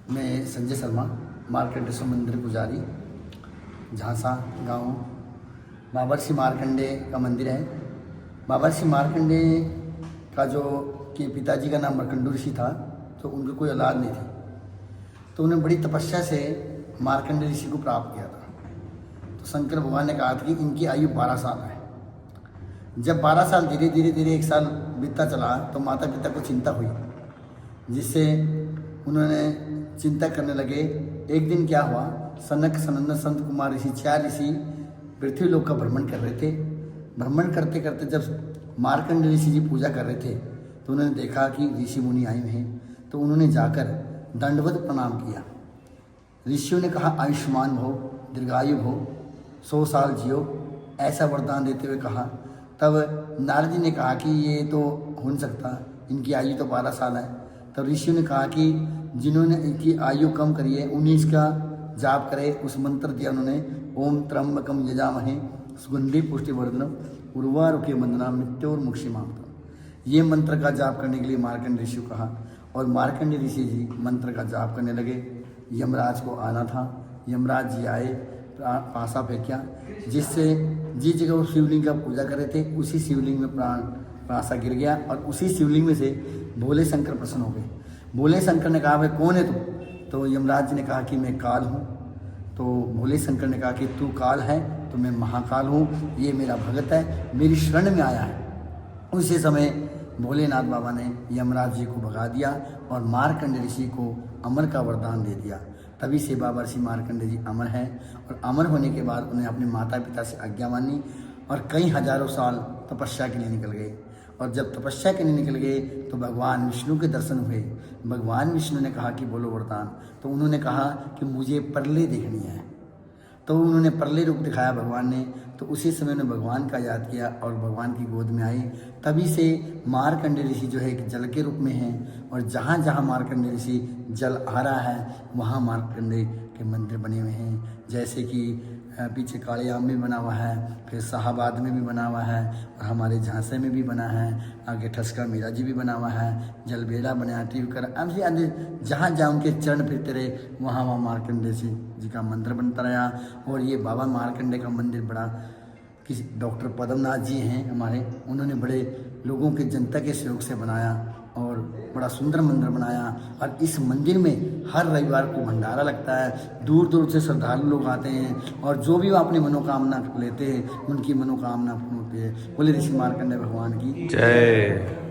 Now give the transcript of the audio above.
मैं संजय शर्मा, मार्कंडेश्वर मंदिर पुजारी, झांसा गांव। बाबा ऋषि मार्कंडे का मंदिर है। बाबा ऋषि मार्कंडे का जो के पिताजी का नाम मार्कंडू ऋषि था, तो उनकी कोई औलाद नहीं थी, तो उन्हें बड़ी तपस्या से मार्कंडे ऋषि को प्राप्त किया था। तो शंकर भगवान ने कहा था कि इनकी आयु 12 साल है। जब 12 साल धीरे धीरे 1 साल बीतता चला, तो माता पिता को चिंता हुई, जिससे उन्होंने चिंता करने लगे। एक दिन क्या हुआ, सनक सनंदन संत कुमार ऋषि 4 ऋषि पृथ्वी लोक का भ्रमण कर रहे थे। भ्रमण करते करते जब मार्कंडेय ऋषि जी पूजा कर रहे थे, तो उन्होंने देखा कि ऋषि मुनि आए हुए हैं, तो उन्होंने जाकर दंडवत प्रणाम किया। ऋषियों ने कहा, आयुष्मान भव, दीर्घायु भव, 100 साल जियो, ऐसा वरदान देते हुए कहा। तब नारद जी ने कहा कि ये तो हो नहीं सकता, इनकी आयु तो 12 साल है। तब ऋषियों ने कहा कि जिन्होंने इनकी आयु कम करी है, उन्हीं इसका जाप करे। उस मंत्र दिया उन्होंने, ओम त्र्यंबकम यजामहे सुगंधि पुष्टिवर्धनम उर्वारुके वंदनाम मृत्योर्मुक्षीमाम। ये मंत्र का जाप करने के लिए मार्कंडेय ऋषि को कहा, और मार्कंडेय ऋषि जी मंत्र का जाप करने लगे। यमराज को आना था, यमराज जी आए, पासा फेंका, जिससे जिस जगह वो शिवलिंग का पूजा कर रहे थे, उसी शिवलिंग में पासा गिर गया, और उसी शिवलिंग में से भोले शंकर प्रसन्न हो गए। भोले शंकर ने कहा, भाई कौन है तू? तो यमराज जी ने कहा कि मैं काल हूँ। तो भोले शंकर ने कहा कि तू काल है तो मैं महाकाल हूँ, ये मेरा भगत है, मेरी शरण में आया है। उसी समय भोलेनाथ बाबा ने यमराज जी को भगा दिया और मार्कंडेय ऋषि को अमर का वरदान दे दिया। तभी से बाबा ऋषि मार्कंडेय जी अमर हैं, और अमर होने के बाद उन्हें अपने माता पिता से आज्ञा मानी और कई हजारों साल तपस्या के लिए निकल गए। और जब तपस्या के लिए निकल गए, तो भगवान विष्णु के दर्शन हुए। भगवान विष्णु ने कहा कि बोलो वरदान। तो उन्होंने कहा कि मुझे परले देखनी है। तो उन्होंने परले रूप दिखाया भगवान ने। तो उसी समय उन्होंने भगवान का याद किया और भगवान की गोद में आए। तभी से मार्कंडेय ऋषि जो है एक जल के रूप में हैं, और जहाँ जहाँ मार्कंडेय ऋषि जल आ रहा है, वहाँ मार्कंडेय के मंदिर बने हुए हैं। जैसे कि पीछे कालियाम में बना हुआ है, फिर शाहाबाद में भी बना हुआ है, और हमारे झांसे में भी बना है, आगे ठसका मीरा जी भी बना हुआ है, जलबेड़ा बना है, टीवकर, ऐसे अन्य जहाँ जहाँ उनके चरण फिरते रहे, वहाँ वहाँ मार्कंडेय जी का मंदिर बनता रहा। और ये बाबा मार्कंडेय का मंदिर बड़ा, किसी डॉक्टर पद्मनाथ जी हैं हमारे, उन्होंने बड़े लोगों के जनता के सहयोग से बनाया और बड़ा सुंदर मंदिर बनाया। और इस मंदिर में हर रविवार को भंडारा लगता है, दूर दूर से श्रद्धालु लोग आते हैं, और जो भी वो अपनी मनोकामना लेते हैं, उनकी मनोकामना पूर्ण होती है। बोले ऋषि मार्कंडेय भगवान की जय।